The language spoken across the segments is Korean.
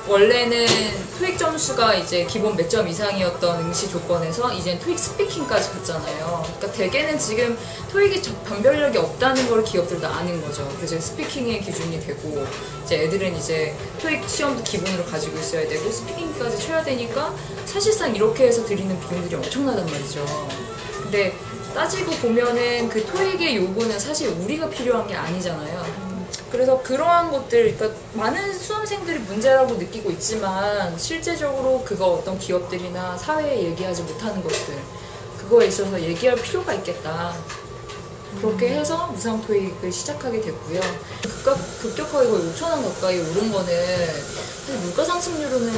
원래는 토익 점수가 이제 기본 몇 점 이상이었던 응시 조건에서 이젠 토익 스피킹까지 갔잖아요. 그러니까 대개는 지금 토익이 변별력이 없다는 걸 기업들도 아는 거죠. 그래서 스피킹의 기준이 되고 이제 애들은 이제 토익 시험도 기본으로 가지고 있어야 되고 스피킹까지 쳐야 되니까 사실상 이렇게 해서 들이는 비용들이 엄청나단 말이죠. 근데 따지고 보면은 그 토익의 요구는 사실 우리가 필요한 게 아니잖아요. 그래서 그러한 것들, 그러니까 많은 수험생들이 문제라고 느끼고 있지만 실제적으로 그거 어떤 기업들이나 사회에 얘기하지 못하는 것들, 그거에 있어서 얘기할 필요가 있겠다. 그렇게 해서 무상 토익을 시작하게 됐고요. 급격하게 거의 5,000원 가까이 오른 거는 사실 물가 상승률로는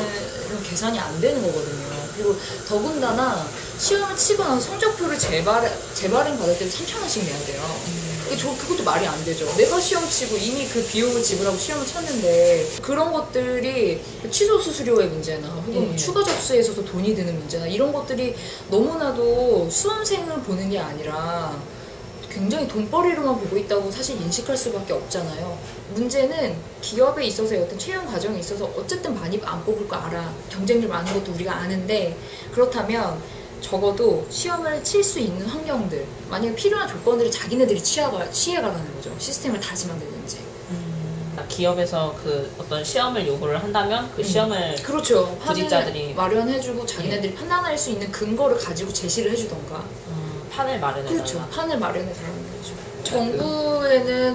계산이 안 되는 거거든요. 그리고 더군다나 시험을 치고 나서 성적표를 재발행 받을 때도 3,000원씩 내야 돼요. 그것도 말이 안 되죠. 내가 시험 치고 이미 그 비용을 지불하고 시험을 쳤는데 그런 것들이 취소 수수료의 문제나 혹은 추가 접수에 있어서 돈이 드는 문제나 이런 것들이 너무나도 수험생을 보는 게 아니라 굉장히 돈벌이로만 보고 있다고 사실 인식할 수밖에 없잖아요. 문제는 기업에 있어서의 어떤 채용 과정에 있어서 어쨌든 많이 안 뽑을 거 알아. 경쟁률 많은 것도 우리가 아는데 그렇다면 적어도 시험을 칠 수 있는 환경들, 만약에 필요한 조건들을 자기네들이 취해가라는 거죠. 시스템을 다시 만들든지. 기업에서 그 어떤 시험을 요구를 한다면 그 시험을 그렇죠. 구직자들이 마련해주고 자기네들이 판단할 수 있는 근거를 가지고 제시를 해주던가. 판을 마련해달라. 그렇죠. 판을 마련해달라는 거죠.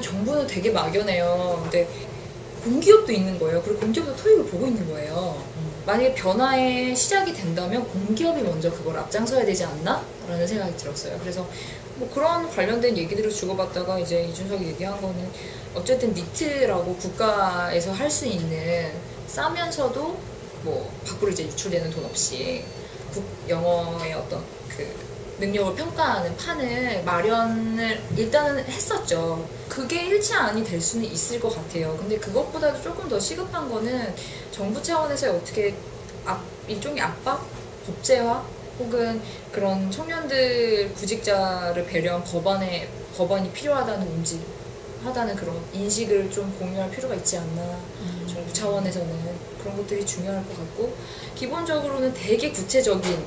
정부는 되게 막연해요. 근데 공기업도 있는 거예요. 그리고 공기업도 토익을 보고 있는 거예요. 만약에 변화의 시작이 된다면 공기업이 먼저 그걸 앞장서야 되지 않나? 라는 생각이 들었어요. 그래서 뭐 그런 관련된 얘기들을 주고받다가 이제 이준석이 얘기한 거는 어쨌든 니트라고 국가에서 할 수 있는 싸면서도 뭐 밖으로 이제 유출되는 돈 없이 영어의 어떤 그 능력을 평가하는 판을 마련을 일단은 했었죠. 그게 일치안이 될 수는 있을 것 같아요. 근데 그것보다도 조금 더 시급한 거는 정부 차원에서 어떻게 일종의 압박? 법제화? 혹은 그런 청년들 구직자를 배려한 법안이 필요하다는 하다는 그런 인식을 좀 공유할 필요가 있지 않나. 정부 차원에서는 그런 것들이 중요할 것 같고 기본적으로는 되게 구체적인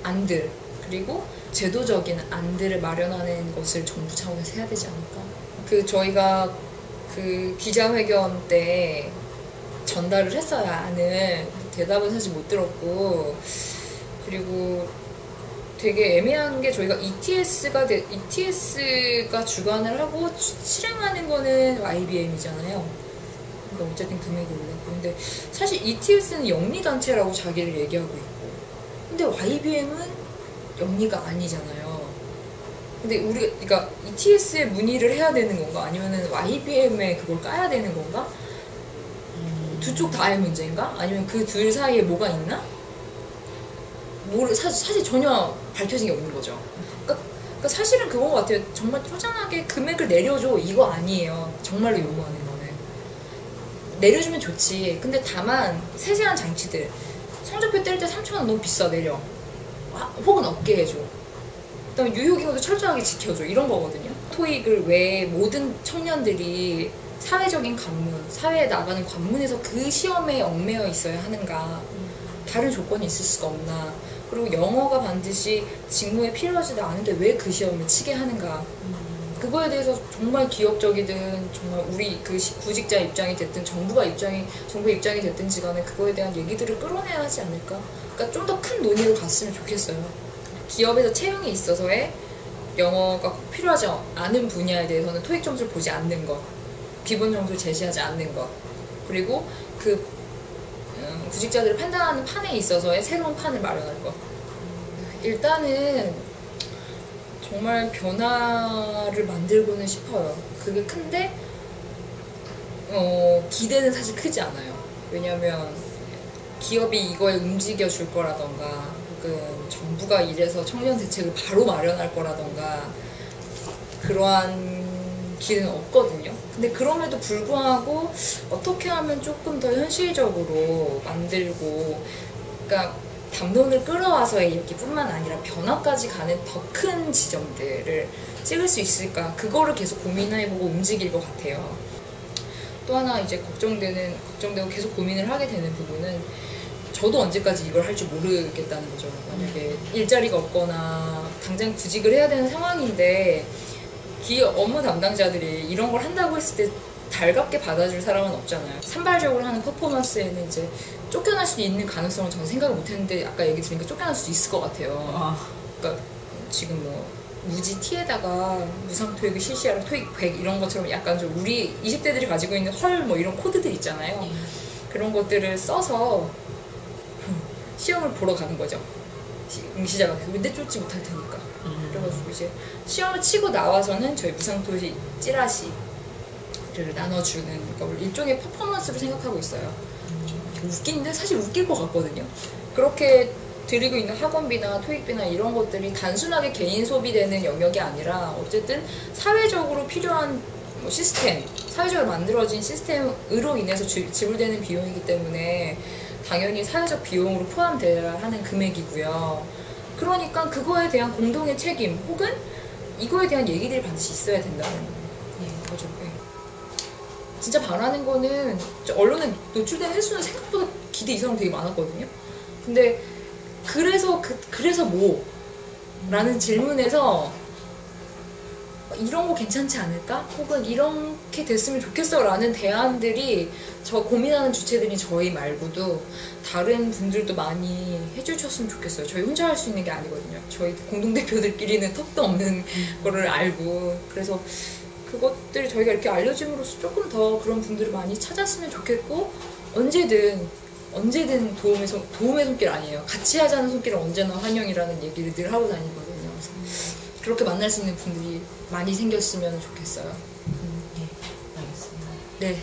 안들 그리고 제도적인 안들을 마련하는 것을 정부 차원에서 해야 되지 않을까. 저희가 그 기자회견 때 전달을 했어야 하는 대답은 사실 못 들었고 그리고 되게 애매한 게 저희가 ETS가 주관을 하고 실행하는 거는 IBM이잖아요. 그러니까 어쨌든 금액이 올랐고 근데 사실 ETS는 영리단체라고 자기를 얘기하고 있고 근데 IBM은 영리가 아니잖아요. 근데 그러니까 ETS에 문의를 해야 되는 건가? 아니면은 IBM에 그걸 까야 되는 건가? 두 쪽 다의 문제인가? 아니면 그 둘 사이에 뭐가 있나? 사실 전혀 밝혀진 게 없는 거죠. 그러니까 사실은 그건 것 같아요. 정말 쪼잔하게 금액을 내려줘 이거 아니에요. 정말로 요구하는 거는. 내려주면 좋지. 근데 다만 세세한 장치들 성적표 뗄 때 3,000원 너무 비싸 내려. 혹은 없게 해줘. 그다음에 유효기간도 철저하게 지켜줘. 이런 거거든요. 토익을 왜 모든 청년들이 사회적인 관문, 사회에 나가는 관문에서 그 시험에 얽매여 있어야 하는가. 다른 조건이 있을 수가 없나. 그리고 영어가 반드시 직무에 필요하지도 않은데 왜 그 시험을 치게 하는가. 그거에 대해서 정말 기업적이든 정말 우리 그 구직자 입장이 됐든 정부의 입장이 됐든지 간에 그거에 대한 얘기들을 끌어내야 하지 않을까. 그러니까 좀 더 큰 논의로 갔으면 좋겠어요. 기업에서 채용에 있어서의 영어가 꼭 필요하지 않은 분야에 대해서는 토익 점수를 보지 않는 것, 기본 점수를 제시하지 않는 것, 그리고 그 구직자들을 판단하는 판에 있어서의 새로운 판을 마련할 것. 일단은 정말 변화를 만들고는 싶어요. 그게 큰데 기대는 사실 크지 않아요. 왜냐면 기업이 이거에 움직여 줄 거라던가 혹은 정부가 이래서 청년 대책을 바로 마련할 거라던가 그러한 길은 없거든요. 근데 그럼에도 불구하고 어떻게 하면 조금 더 현실적으로 만들고 그러니까 담론을 끌어와서의 얘기뿐만 아니라 변화까지 가는 더 큰 지점들을 찍을 수 있을까 그거를 계속 고민해보고 움직일 것 같아요. 또 하나 이제 걱정되고 계속 고민을 하게 되는 부분은 저도 언제까지 이걸 할 줄 모르겠다는 거죠. 만약에 일자리가 없거나 당장 구직을 해야 되는 상황인데 기업 업무 담당자들이 이런 걸 한다고 했을 때 달갑게 받아줄 사람은 없잖아요. 산발적으로 하는 퍼포먼스에는 이제 쫓겨날 수도 있는 가능성을 저는 생각을 못했는데 아까 얘기 들으니까 쫓겨날 수도 있을 것 같아요. 그러니까 지금 뭐 무지 T에다가 무상 토익을 실시하라 토익 100 이런 것처럼 약간 좀 우리 20대들이 가지고 있는 헐 뭐 이런 코드들 있잖아요. 그런 것들을 써서 시험을 보러 가는 거죠. 응시자가 근데 쫓지 못할 테니까. 그래가지고 이제 시험을 치고 나와서는 저희 무상 토익 찌라시를 나눠주는 걸 일종의 퍼포먼스로 생각하고 있어요. 웃긴데 사실 웃길 것 같거든요. 그렇게 드리고 있는 학원비나 토익비나 이런 것들이 단순하게 개인 소비되는 영역이 아니라 어쨌든 사회적으로 필요한 뭐 시스템, 사회적으로 만들어진 시스템으로 인해서 지불되는 비용이기 때문에 당연히 사회적 비용으로 포함되어야 하는 금액이고요. 그러니까 그거에 대한 공동의 책임 혹은 이거에 대한 얘기들이 반드시 있어야 된다는 거죠. 진짜 바라는 거는 언론에 노출된 횟수는 생각보다 기대 이상으로 되게 많았거든요. 근데 그래서 뭐? 라는 질문에서 이런 거 괜찮지 않을까? 혹은 이렇게 됐으면 좋겠어 라는 대안들이 저 고민하는 주체들이 저희 말고도 다른 분들도 많이 해주셨으면 좋겠어요. 저희 혼자 할 수 있는 게 아니거든요. 저희 공동대표들끼리는 턱도 없는 거를 알고 그래서 그것들을 저희가 이렇게 알려줌으로써 조금 더 그런 분들을 많이 찾았으면 좋겠고 언제든 도움의 손길 아니에요. 같이 하자는 손길은 언제나 환영이라는 얘기를 늘 하고 다니거든요. 그래서 그렇게 만날 수 있는 분들이 많이 생겼으면 좋겠어요. 네, 알겠습니다. 네.